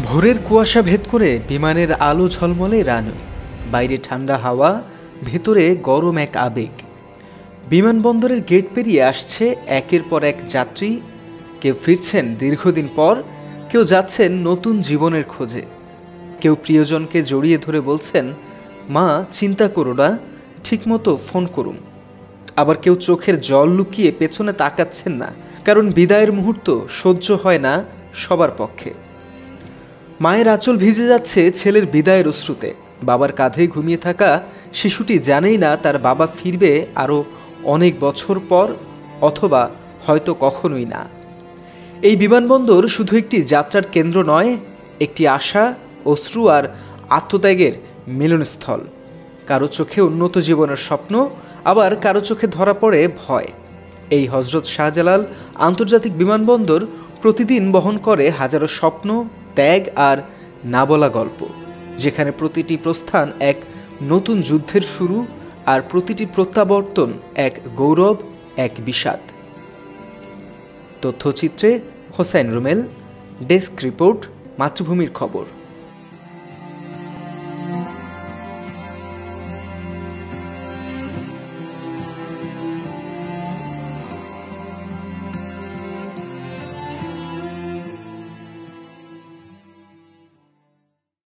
ভোরের কুয়াশা ভেদ করে বিমানের আলো ঝলমলে রানওয়ে, বাইরে ঠান্ডা হাওয়া, ভেতরে গরম এক আবেগ। বিমানবন্দরের গেট পেরিয়ে আসছে একের পর এক যাত্রী। কেউ ফিরছেন দীর্ঘদিন পর, কেউ যাচ্ছেন নতুন জীবনের খোঁজে, কেউ প্রিয়জনকে জড়িয়ে ধরে বলছেন, মা চিন্তা করো না, ঠিকমতো ফোন করুন। আবার কেউ চোখের জল লুকিয়ে পেছনে তাকাচ্ছেন না, কারণ বিদায়ের মুহূর্ত সহ্য হয় না সবার পক্ষে। মায়ের আঁচল ভিজে যাচ্ছে ছেলের বিদায়ের অশ্রুতে। বাবার কাঁধে ঘুমিয়ে থাকা শিশুটি জানেই না তার বাবা ফিরবে আরও অনেক বছর পর, অথবা হয়তো কখনোই না। এই বিমানবন্দর শুধু একটি যাত্রার কেন্দ্র নয়, একটি আশা, অশ্রু আর আত্মত্যাগের মিলনস্থল। কারো চোখে উন্নত জীবনের স্বপ্ন, আবার কারো চোখে ধরা পড়ে ভয়। এই হজরত শাহজালাল আন্তর্জাতিক বিমানবন্দর প্রতিদিন বহন করে হাজারো স্বপ্ন, ত্যাগ আর না বলা গল্প, যেখানে প্রতিটি প্রস্থান এক নতুন যুদ্ধের শুরু, আর প্রতিটি প্রত্যাবর্তন এক গৌরব, এক বিষাদ। তথ্যচিত্রে হোসাইন রুমেল, ডেস্ক রিপোর্ট, মাতৃভূমির খবর।